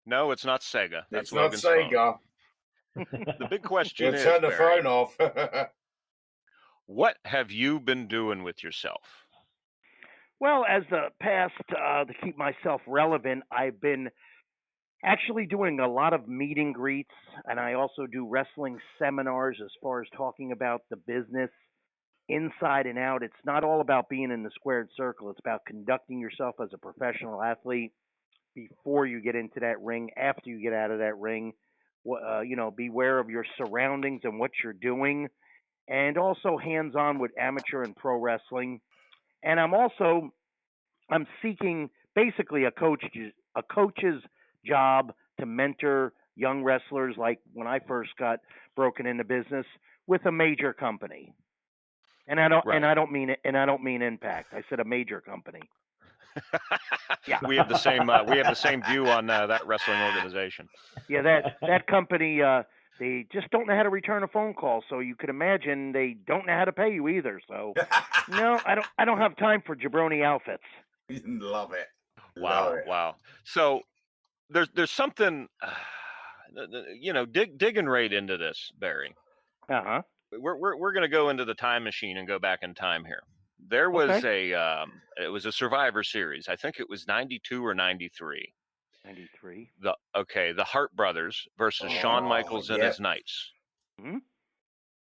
No, it's not Sega. That's It's not Logan's phone. Sega. The big question is, turn the Barry, phone off. what have you been doing with yourself? Well, as the past, to keep myself relevant, I've been actually doing a lot of meet and greets, and I also do wrestling seminars as far as talking about the business inside and out. It's not all about being in the squared circle. It's about conducting yourself as a professional athlete before you get into that ring, after you get out of that ring. Beware of your surroundings and what you're doing, and also hands-on with amateur and pro wrestling. And I'm seeking basically a coach's job to mentor young wrestlers, like when I first got broken into business with a major company. And I don't mean it, and I don't mean Impact. I said a major company. Yeah, we have the same view on that wrestling organization. Yeah, that company, they just don't know how to return a phone call. So you could imagine they don't know how to pay you either. So no, I don't have time for jabroni outfits. Love it. Wow. So there's something, digging right into this, Barry. Uh-huh. We're going to go into the time machine and go back in time here. There was it was a Survivor Series. I think it was 92 or 93. 93. The Hart brothers versus Shawn Michaels and his Knights. Mm-hmm.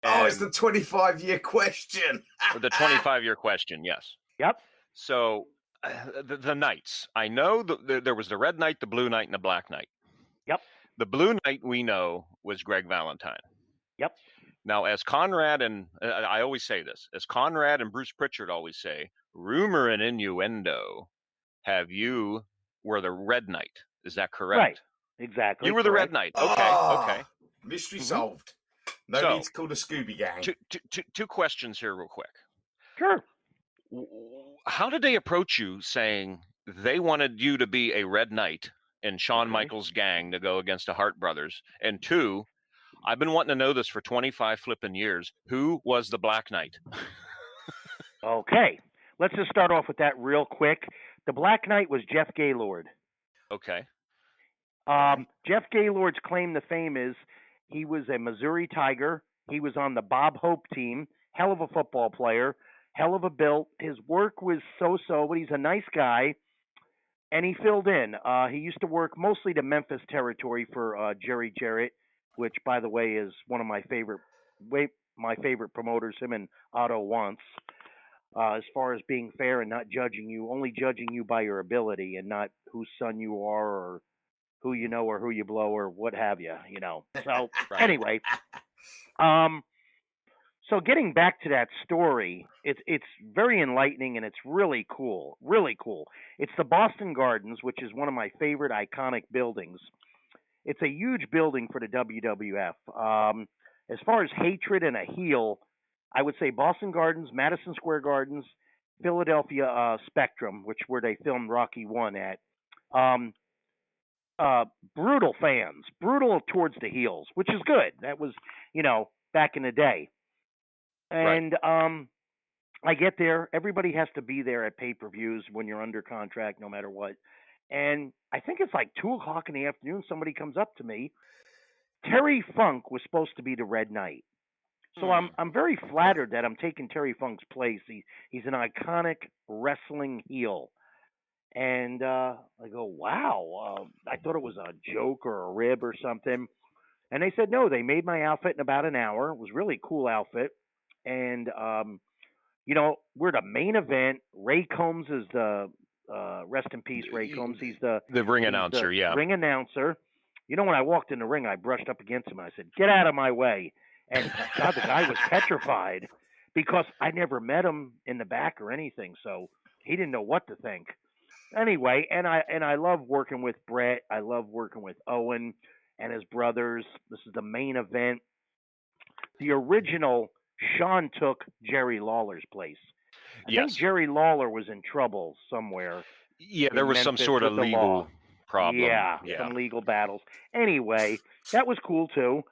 It's the 25-year question. The 25-year question, yes. Yep. So the Knights. I know there was the Red Knight, the Blue Knight, and the Black Knight. Yep. The Blue Knight we know was Greg Valentine. Yep. Now, as Conrad and I always say this, as Conrad and Bruce Pritchard always say, rumor and innuendo have you were the Red Knight. Is that correct? Right. Exactly. You were the Red Knight. Okay. Mystery solved. No need to call the Scooby Gang. Two questions here real quick. Sure. How did they approach you saying they wanted you to be a Red Knight and Shawn Michaels' gang to go against the Hart brothers? And two, I've been wanting to know this for 25 flipping years. Who was the Black Knight? Okay. Let's just start off with that real quick. The Black Knight was Jeff Gaylord. Okay. Jeff Gaylord's claim to fame is he was a Missouri Tiger. He was on the Bob Hope team. Hell of a football player. Hell of a build. His work was so-so, but he's a nice guy. And he filled in. He used to work mostly the Memphis territory for Jerry Jarrett, which, by the way, is one of my favorite promoters, him and Otto Wantz, as far as being fair and not judging you, only judging you by your ability and not whose son you are or who you know or who you blow or what have you, So anyway, so getting back to that story, it's very enlightening and it's really cool, really cool. It's the Boston Gardens, which is one of my favorite iconic buildings. It's a huge building for the WWF. As far as hatred and a heel, I would say Boston Gardens, Madison Square Gardens, Philadelphia Spectrum, which where they filmed Rocky 1 at. Brutal fans, brutal towards the heels, which is good. That was, back in the day. And I get there. Everybody has to be there at pay-per-views when you're under contract, no matter what. And I think it's like 2:00 in the afternoon. Somebody comes up to me. Terry Funk was supposed to be the Red Knight. So I'm very flattered that I'm taking Terry Funk's place. He's an iconic wrestling heel. And I go, wow. I thought it was a joke or a rib or something. And they said, no, they made my outfit in about an hour. It was a really cool outfit. And, we're the main event. Ray Combs is the rest in peace, Ray Combs. He's the ring announcer, ring announcer. When I walked in the ring, I brushed up against him. I said, get out of my way. And God, the guy was petrified because I never met him in the back or anything. So he didn't know what to think. Anyway, and I love working with Brett. I love working with Owen and his brothers. This is the main event. The original Shawn took Jerry Lawler's place. I think Jerry Lawler was in trouble somewhere. Yeah, there was some sort of legal problem. Yeah, some legal battles. Anyway, that was cool too.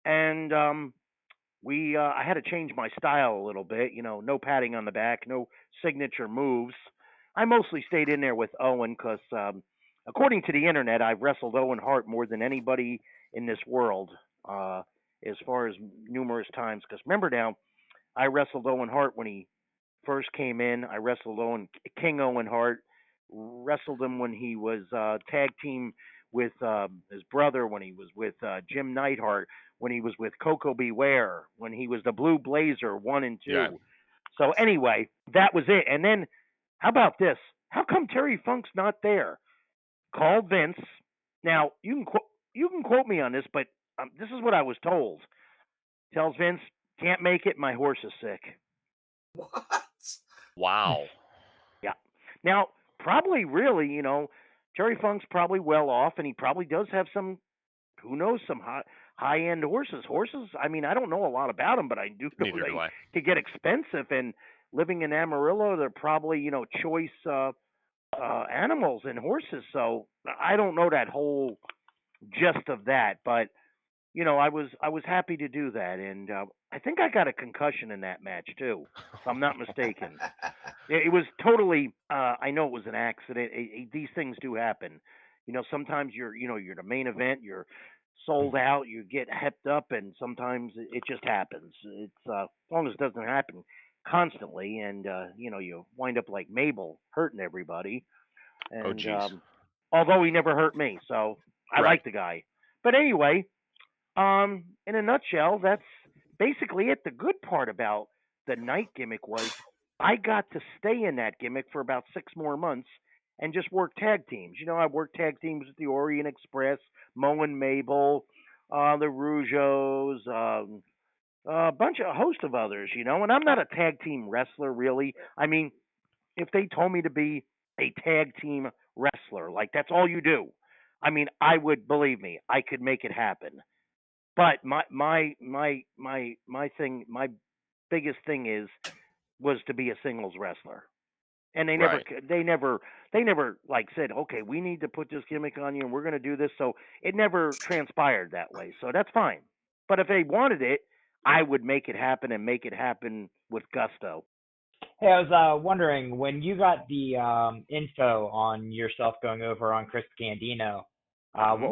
And I had to change my style a little bit. No patting on the back, no signature moves. I mostly stayed in there with Owen because according to the internet, I've wrestled Owen Hart more than anybody in this world, as far as numerous times. Because remember now, I wrestled Owen Hart when he first came in. I wrestled King Owen Hart, wrestled him when he was tag team with his brother, when he was with Jim Neidhart, when he was with Coco Beware, when he was the Blue Blazer 1 and 2. Yeah. So anyway, that was it. And then, how about this? How come Terry Funk's not there? Called Vince. Now you can quote me on this, but this is what I was told. Tells Vince, can't make it. My horse is sick. What? Wow. Yeah. Now, probably really, Terry Funk's probably well off, and he probably does have some, who knows, some high end horses. Horses, I mean, I don't know a lot about them, but I do know Neither do I. they could get expensive. And living in Amarillo, they're probably, choice animals and horses. So I don't know that whole gist of that, but I was happy to do that, and I think I got a concussion in that match too, if I'm not mistaken. It was totally. I know it was an accident. These things do happen. Sometimes you're the main event. You're sold out. You get hepped up, and sometimes it just happens. It's as long as it doesn't happen constantly, and you wind up like Mabel, hurting everybody. And Oh, geez. although he never hurt me, so I Right. like the guy. But anyway. In a nutshell, that's basically it. The good part about the night gimmick was I got to stay in that gimmick for about 6 more months and just work tag teams. I worked tag teams with the Orient Express, Mo and Mabel, the Rougeos, a host of others, and I'm not a tag team wrestler really. I mean, if they told me to be a tag team wrestler, like that's all you do, I mean, I would, believe me, I could make it happen. But my thing, my biggest thing was to be a singles wrestler, and they Right. never like said, okay, we need to put this gimmick on you, and we're going to do this. So it never transpired that way. So that's fine. But if they wanted it, I would make it happen and make it happen with gusto. Hey, I was wondering, when you got the info on yourself going over on Chris Gandino, what was